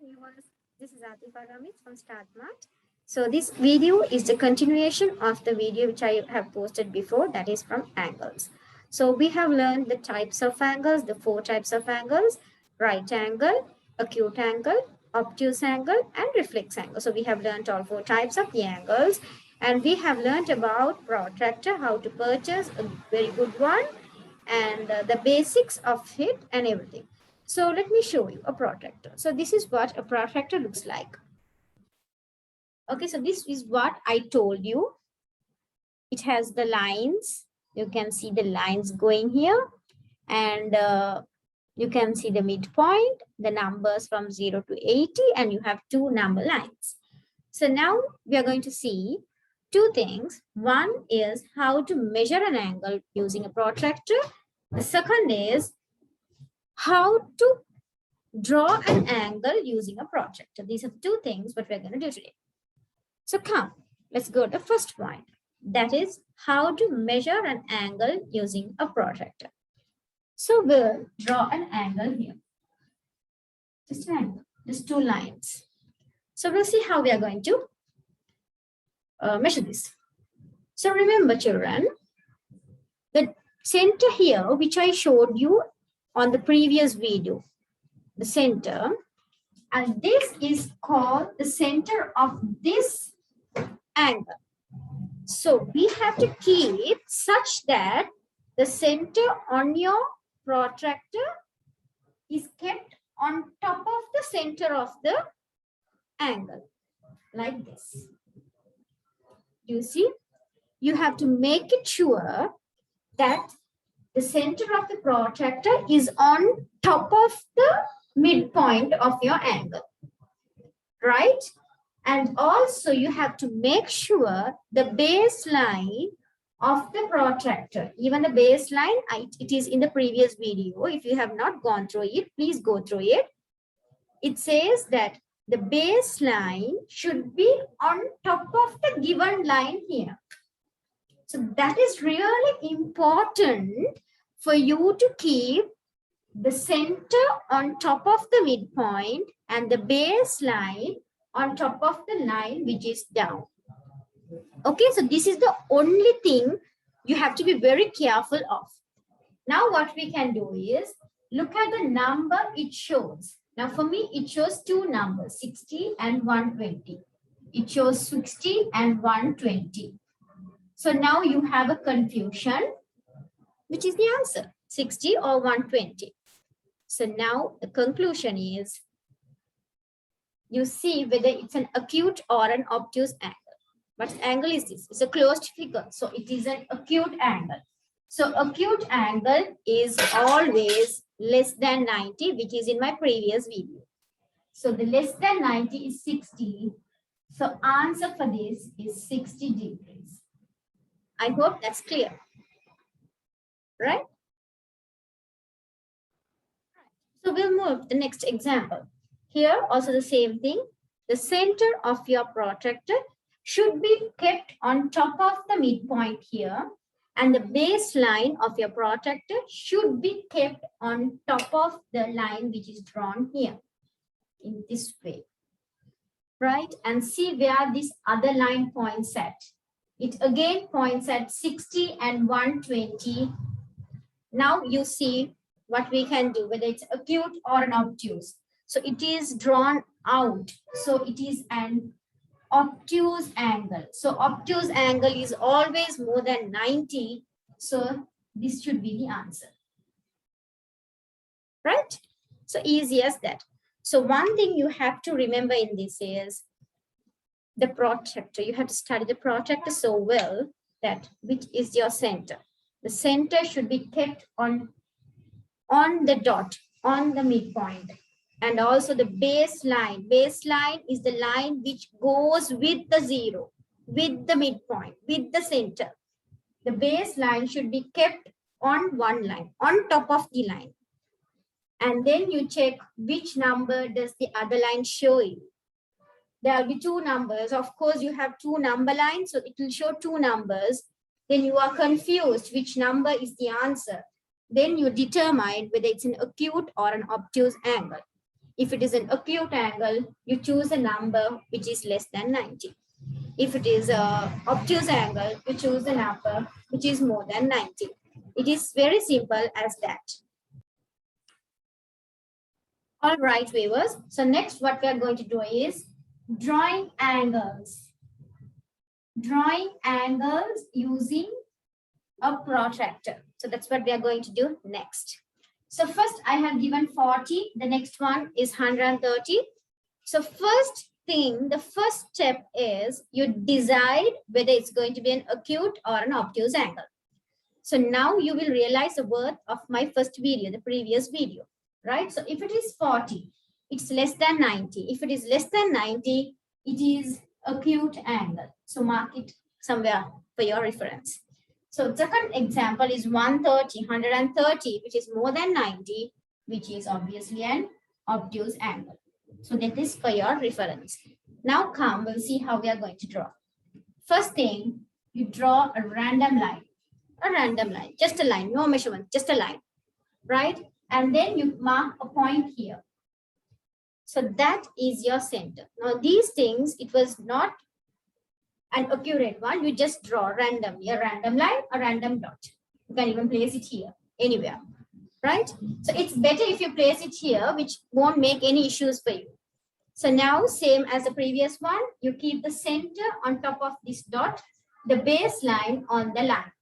viewers. This is Atifa Ramit from StartMart. So this video is the continuation of the video which I have posted before, that is from angles. So we have learned the types of angles, the 4 types of angles: right angle, acute angle, obtuse angle, and reflex angle. So we have learned all 4 types of the angles, and we have learned about protractor, how to purchase a very good one, and the basics of it and everything. So let me show you a protractor. So this is what a protractor looks like. Okay, so this is what I told you. It has the lines. You can see the lines going here, and you can see the midpoint, the numbers from 0 to 80, and you have 2 number lines. So now we are going to see 2 things. One is how to measure an angle using a protractor. The second is how to draw an angle using a protractor. These are 2 things what we're going to do today. So come, let's go to the first point. That is how to measure an angle using a protractor. So we'll draw an angle here. Just an angle, just 2 lines. So we'll see how we are going to measure this. So remember, children, the center here, which I showed you on the previous video, the center, and this is called the center of this angle. So we have to keep such that the center on your protractor is kept on top of the center of the angle, like this. You see, you have to make it sure that the center of the protractor is on top of the midpoint of your angle, right? And also you have to make sure the baseline of the protractor, even the baseline, it is in the previous video. If you have not gone through it, please go through it. It says that the baseline should be on top of the given line here. So that is really important for you to keep the center on top of the midpoint and the baseline on top of the line which is down. Okay, so this is the only thing you have to be very careful of. Now what we can do is look at the number it shows. Now for me it shows 2 numbers, 60 and 120. It shows 60 and 120. So now you have a confusion, which is the answer, 60 or 120. So now the conclusion is, you see whether it's an acute or an obtuse angle. What angle is this? It's a closed figure, so it is an acute angle. So acute angle is always less than 90, which is in my previous video. So the less than 90 is 60. So answer for this is 60 degrees. I hope that's clear, right? So we'll move to the next example. Here also the same thing. The center of your protractor should be kept on top of the midpoint here, and the baseline of your protractor should be kept on top of the line which is drawn here in this way, right? And see where this other line points at. It again points at 60 and 120. Now you see what we can do, whether it's acute or an obtuse. So it is drawn out. So it is an obtuse angle. So obtuse angle is always more than 90. So this should be the answer, right? So easy as that. So one thing you have to remember in this is the protractor. You have to study the protractor so well that which is your center. The center should be kept on the dot, on the midpoint. And also the baseline. Baseline is the line which goes with the 0, with the midpoint, with the center. The baseline should be kept on one line, on top of the line. And then you check which number does the other line show you. There will be 2 numbers. Of course, you have 2 number lines, so it will show 2 numbers. Then you are confused which number is the answer. Then you determine whether it's an acute or an obtuse angle. If it is an acute angle, you choose a number which is less than 90. If it is a obtuse angle, you choose a number which is more than 90. It is very simple as that. All right, viewers. So next what we are going to do is drawing angles. Drawing angles using a protractor. So that's what we are going to do next. So first I have given 40. The next one is 130. So first thing, the first step is you decide whether it's going to be an acute or an obtuse angle. So now you will realize the worth of my first video, the previous video, right? So if it is 40, it's less than 90. If it is less than 90, it is acute angle. So mark it somewhere for your reference. So second example is 130, which is more than 90, which is obviously an obtuse angle. So that is for your reference. Now come, we'll see how we are going to draw. First thing, you draw a random line. A random line, just a line, no measurement, just a line, right? And then you mark a point here. So that is your center. Now these things, it was not an accurate one. You just draw randomly, a random line, a random dot. You can even place it here, anywhere, right? So it's better if you place it here, which won't make any issues for you. So now, same as the previous one, you keep the center on top of this dot, the baseline on the line.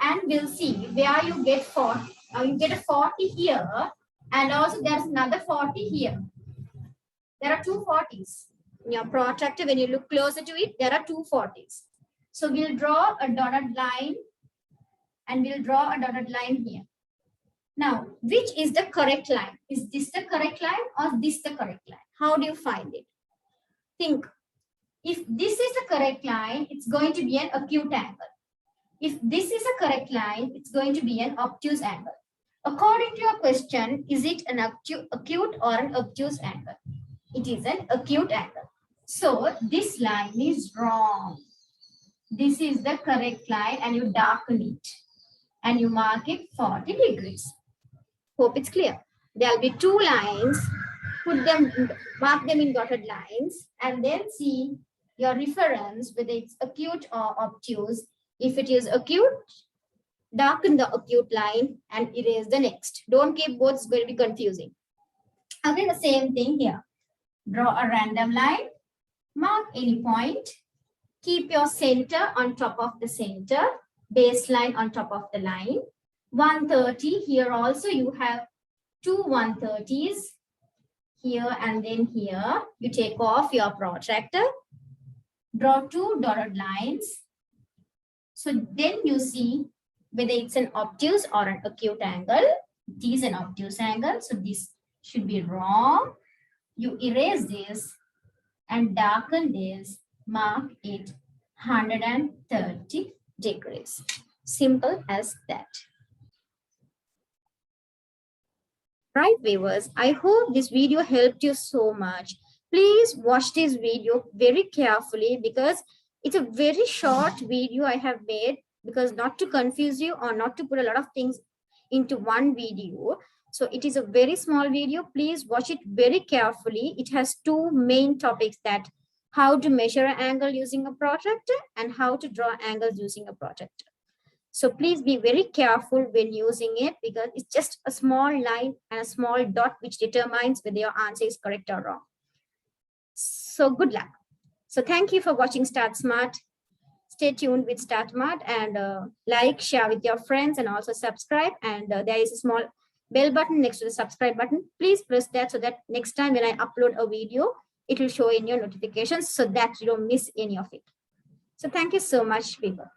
And we'll see where you get 40. Now you get a 40 here, and also there's another 40 here. There are two 40s. In your protractor, when you look closer to it, there are two 40s. So we'll draw a dotted line, and we'll draw a dotted line here. Now, which is the correct line? Is this the correct line or this the correct line? How do you find it? Think. If this is the correct line, it's going to be an acute angle. If this is a correct line, it's going to be an obtuse angle. According to your question, is it an acute or an obtuse angle? It is an acute angle. So this line is wrong. This is the correct line, and you darken it. And you mark it 40 degrees. Hope it's clear. There'll be two lines. Mark them in dotted lines, and then see your reference, whether it's acute or obtuse. If it is acute, darken the acute line and erase the next. Don't keep both, it's going to be confusing. Again, the same thing here. Draw a random line, mark any point, keep your center on top of the center, baseline on top of the line. 130, here also you have two 130s, here and then here. You take off your protractor, draw two dotted lines. So then you see whether it's an obtuse or an acute angle. It is an obtuse angle, so this should be wrong. You erase this and darken this, mark it 130 degrees. Simple as that. Right, viewers, I hope this video helped you so much. Please watch this video very carefully because it's a very short video I have made, because not to confuse you or not to put a lot of things into one video. So it is a very small video. Please watch it very carefully. It has two main topics, that how to measure an angle using a protractor and how to draw angles using a protractor. So please be very careful when using it, because it's just a small line and a small dot which determines whether your answer is correct or wrong. So good luck. So thank you for watching Start Smart. Stay tuned with Start Smart, and like, share with your friends, and also subscribe. And there is a small bell button next to the subscribe button. Please press that so that next time when I upload a video, it will show in your notifications so that you don't miss any of it. So thank you so much, people.